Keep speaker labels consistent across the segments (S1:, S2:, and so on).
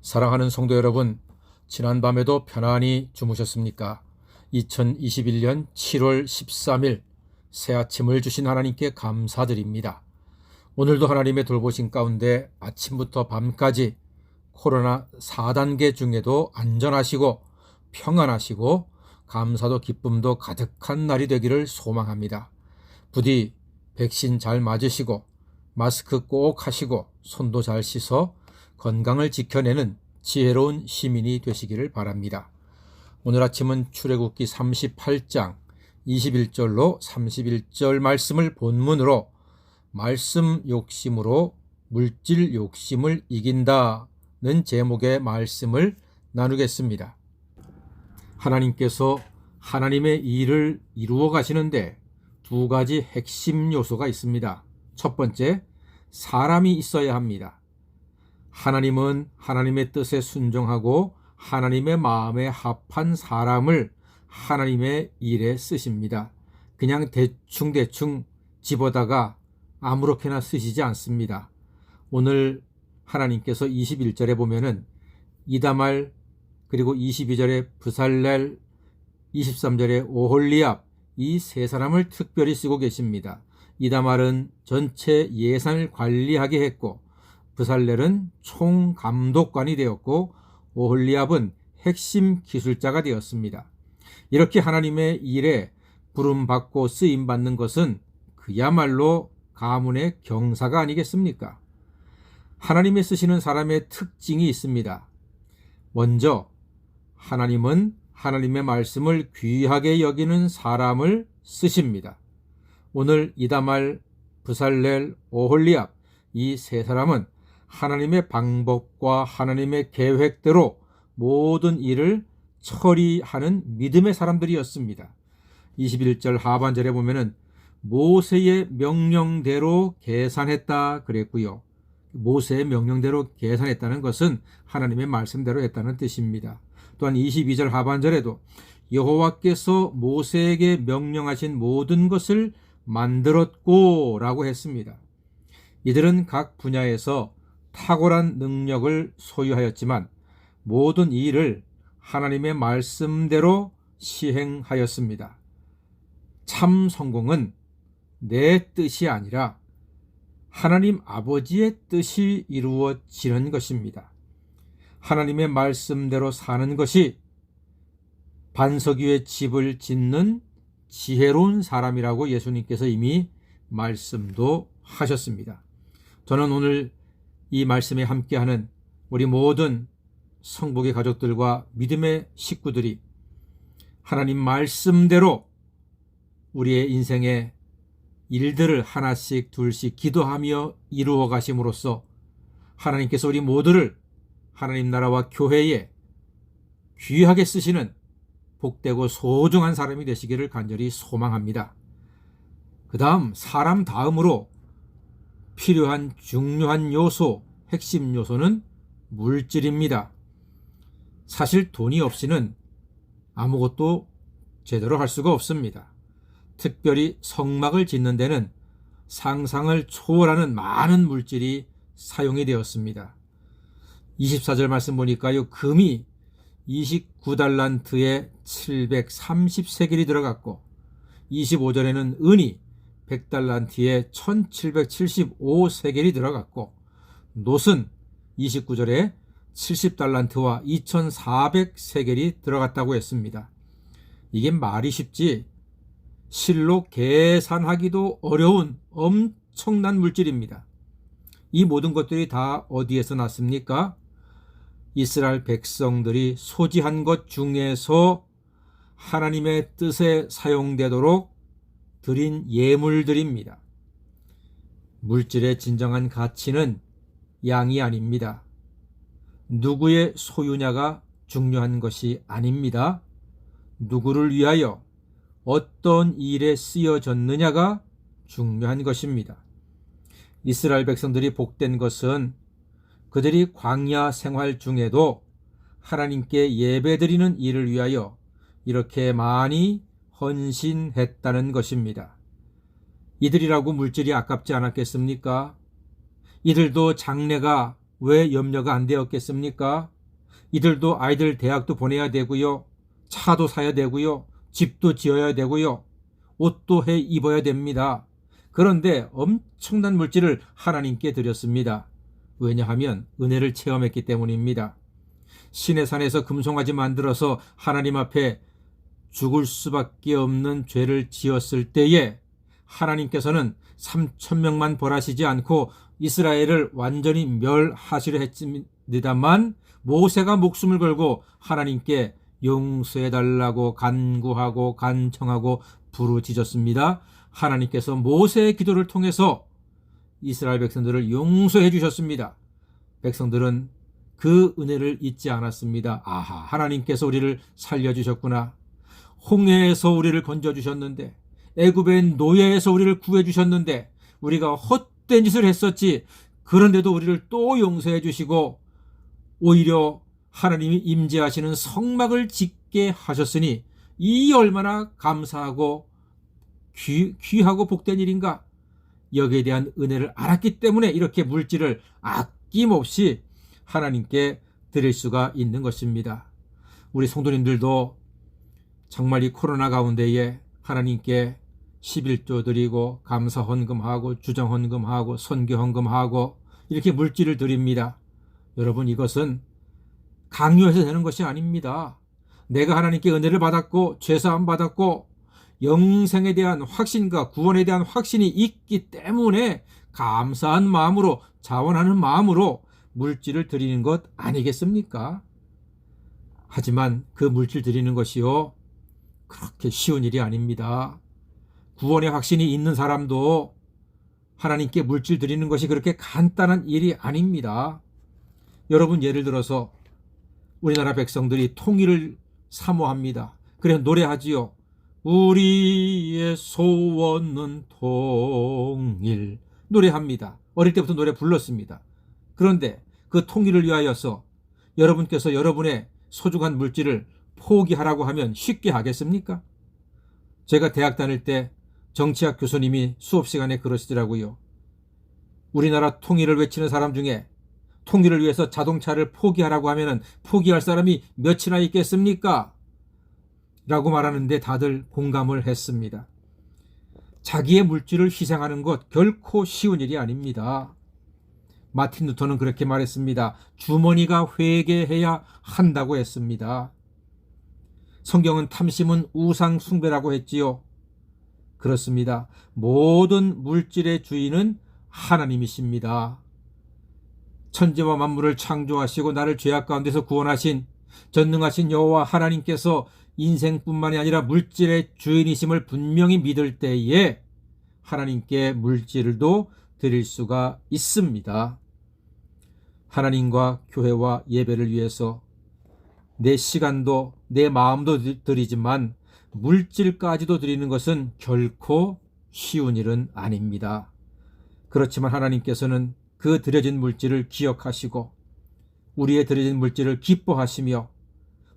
S1: 사랑하는 성도 여러분, 지난밤에도 편안히 주무셨습니까? 2021년 7월 13일 새 아침을 주신 하나님께 감사드립니다. 오늘도 하나님의 돌보심 가운데 아침부터 밤까지 코로나 4단계 중에도 안전하시고 평안하시고 감사도 기쁨도 가득한 날이 되기를 소망합니다. 부디 백신 잘 맞으시고 마스크 꼭 하시고 손도 잘 씻어 건강을 지켜내는 지혜로운 시민이 되시기를 바랍니다. 오늘 아침은 출애굽기 38장 21절로 31절 말씀을 본문으로 말씀 욕심으로 물질 욕심을 이긴다는 제목의 말씀을 나누겠습니다. 하나님께서 하나님의 일을 이루어 가시는데 두 가지 핵심 요소가 있습니다. 첫 번째, 사람이 있어야 합니다. 하나님은 하나님의 뜻에 순종하고 하나님의 마음에 합한 사람을 하나님의 일에 쓰십니다. 그냥 대충 집어다가 아무렇게나 쓰시지 않습니다. 오늘 하나님께서 21절에 보면은 이다말, 그리고 22절에 브살렐, 23절에 오홀리압, 이 세 사람을 특별히 쓰고 계십니다. 이다말은 전체 예산을 관리하게 했고, 브살렐은 총감독관이 되었고, 오홀리압은 핵심 기술자가 되었습니다. 이렇게 하나님의 일에 부름받고 쓰임받는 것은 그야말로 가문의 경사가 아니겠습니까? 하나님의 쓰시는 사람의 특징이 있습니다. 먼저 하나님은 하나님의 말씀을 귀하게 여기는 사람을 쓰십니다. 오늘 이다말, 브살렐, 오홀리압, 이 세 사람은 하나님의 방법과 하나님의 계획대로 모든 일을 처리하는 믿음의 사람들이었습니다. 21절 하반절에 보면은 모세의 명령대로 계산했다 그랬고요. 모세의 명령대로 계산했다는 것은 하나님의 말씀대로 했다는 뜻입니다. 또한 22절 하반절에도 여호와께서 모세에게 명령하신 모든 것을 만들었고 라고 했습니다. 이들은 각 분야에서 탁월한 능력을 소유하였지만 모든 일을 하나님의 말씀대로 시행하였습니다. 참 성공은 내 뜻이 아니라 하나님 아버지의 뜻이 이루어지는 것입니다. 하나님의 말씀대로 사는 것이 반석 위에 집을 짓는 지혜로운 사람이라고 예수님께서 이미 말씀도 하셨습니다. 저는 오늘 이 말씀에 함께하는 우리 모든 성복의 가족들과 믿음의 식구들이 하나님 말씀대로 우리의 인생의 일들을 하나씩 둘씩 기도하며 이루어 가심으로써 하나님께서 우리 모두를 하나님 나라와 교회에 귀하게 쓰시는 복되고 소중한 사람이 되시기를 간절히 소망합니다. 그 다음 사람 다음으로 필요한 중요한 요소, 핵심 요소는 물질입니다. 사실 돈이 없이는 아무것도 제대로 할 수가 없습니다. 특별히 성막을 짓는 데는 상상을 초월하는 많은 물질이 사용이 되었습니다. 24절 말씀 보니까요, 금이 29달란트에 730세겔이 들어갔고, 25절에는 은이 100달란트에 1775세겔이 들어갔고, 놋은 29절에 70달란트와 2400세겔이 들어갔다고 했습니다. 이게 말이 쉽지 실로 계산하기도 어려운 엄청난 물질입니다. 이 모든 것들이 다 어디에서 났습니까? 이스라엘 백성들이 소지한 것 중에서 하나님의 뜻에 사용되도록 드린 예물들입니다. 물질의 진정한 가치는 양이 아닙니다. 누구의 소유냐가 중요한 것이 아닙니다. 누구를 위하여 어떤 일에 쓰여졌느냐가 중요한 것입니다. 이스라엘 백성들이 복된 것은 그들이 광야 생활 중에도 하나님께 예배드리는 일을 위하여 이렇게 많이 헌신했다는 것입니다. 이들이라고 물질이 아깝지 않았겠습니까? 이들도 장래가 왜 염려가 안 되었겠습니까? 이들도 아이들 대학도 보내야 되고요. 차도 사야 되고요. 집도 지어야 되고요. 옷도 해 입어야 됩니다. 그런데 엄청난 물질을 하나님께 드렸습니다. 왜냐하면 은혜를 체험했기 때문입니다. 시내산에서 금송아지 만들어서 하나님 앞에 죽을 수밖에 없는 죄를 지었을 때에 하나님께서는 3,000명만 벌하시지 않고 이스라엘을 완전히 멸하시려 했습니다만 모세가 목숨을 걸고 하나님께 용서해달라고 간구하고 간청하고 부르짖었습니다. 하나님께서 모세의 기도를 통해서 이스라엘 백성들을 용서해 주셨습니다. 백성들은 그 은혜를 잊지 않았습니다. 아하, 하나님께서 우리를 살려주셨구나. 홍해에서 우리를 건져주셨는데, 애굽의 노예에서 우리를 구해주셨는데 우리가 헛된 짓을 했었지. 그런데도 우리를 또 용서해 주시고 오히려 하나님이 임재하시는 성막을 짓게 하셨으니 이 얼마나 감사하고 귀하고 복된 일인가. 여기에 대한 은혜를 알았기 때문에 이렇게 물질을 아낌없이 하나님께 드릴 수가 있는 것입니다. 우리 성도님들도 정말 이 코로나 가운데에 하나님께 11조 드리고 감사 헌금하고 주정 헌금하고 선교 헌금하고 이렇게 물질을 드립니다. 여러분, 이것은 강요해서 되는 것이 아닙니다. 내가 하나님께 은혜를 받았고 죄사함 받았고 영생에 대한 확신과 구원에 대한 확신이 있기 때문에 감사한 마음으로, 자원하는 마음으로 물질을 드리는 것 아니겠습니까? 하지만 그 물질 드리는 것이요, 그렇게 쉬운 일이 아닙니다. 구원의 확신이 있는 사람도 하나님께 물질 드리는 것이 그렇게 간단한 일이 아닙니다. 여러분, 예를 들어서 우리나라 백성들이 통일을 사모합니다. 그래서 노래하지요. 우리의 소원은 통일. 노래합니다. 어릴 때부터 노래 불렀습니다. 그런데 그 통일을 위하여서 여러분께서 여러분의 소중한 물질을 포기하라고 하면 쉽게 하겠습니까? 제가 대학 다닐 때 정치학 교수님이 수업 시간에 그러시더라고요. 우리나라 통일을 외치는 사람 중에 통일을 위해서 자동차를 포기하라고 하면 포기할 사람이 몇이나 있겠습니까? 라고 말하는데 다들 공감을 했습니다. 자기의 물질을 희생하는 것 결코 쉬운 일이 아닙니다. 마틴 루터는 그렇게 말했습니다. 주머니가 회개해야 한다고 했습니다. 성경은 탐심은 우상 숭배라고 했지요. 그렇습니다. 모든 물질의 주인은 하나님이십니다. 천지와 만물을 창조하시고 나를 죄악 가운데서 구원하신 전능하신 여호와 하나님께서 인생뿐만이 아니라 물질의 주인이심을 분명히 믿을 때에 하나님께 물질도 드릴 수가 있습니다. 하나님과 교회와 예배를 위해서 내 시간도 내 마음도 드리지만 물질까지도 드리는 것은 결코 쉬운 일은 아닙니다. 그렇지만 하나님께서는 그 드려진 물질을 기억하시고 우리의 드려진 물질을 기뻐하시며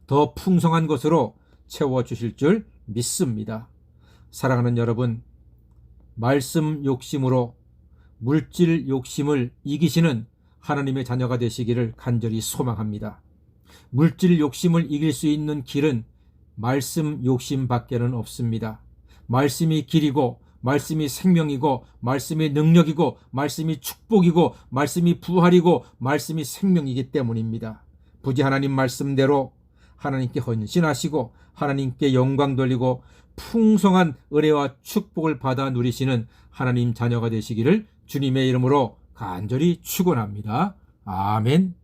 S1: 더 풍성한 것으로 채워주실 줄 믿습니다. 사랑하는 여러분, 말씀 욕심으로 물질 욕심을 이기시는 하나님의 자녀가 되시기를 간절히 소망합니다. 물질 욕심을 이길 수 있는 길은 말씀 욕심밖에는 없습니다. 말씀이 길이고 말씀이 생명이고 말씀이 능력이고 말씀이 축복이고 말씀이 부활이고 말씀이 생명이기 때문입니다. 부디 하나님 말씀대로 하나님께 헌신하시고 하나님께 영광 돌리고 풍성한 은혜와 축복을 받아 누리시는 하나님 자녀가 되시기를 주님의 이름으로 간절히 축원합니다. 아멘.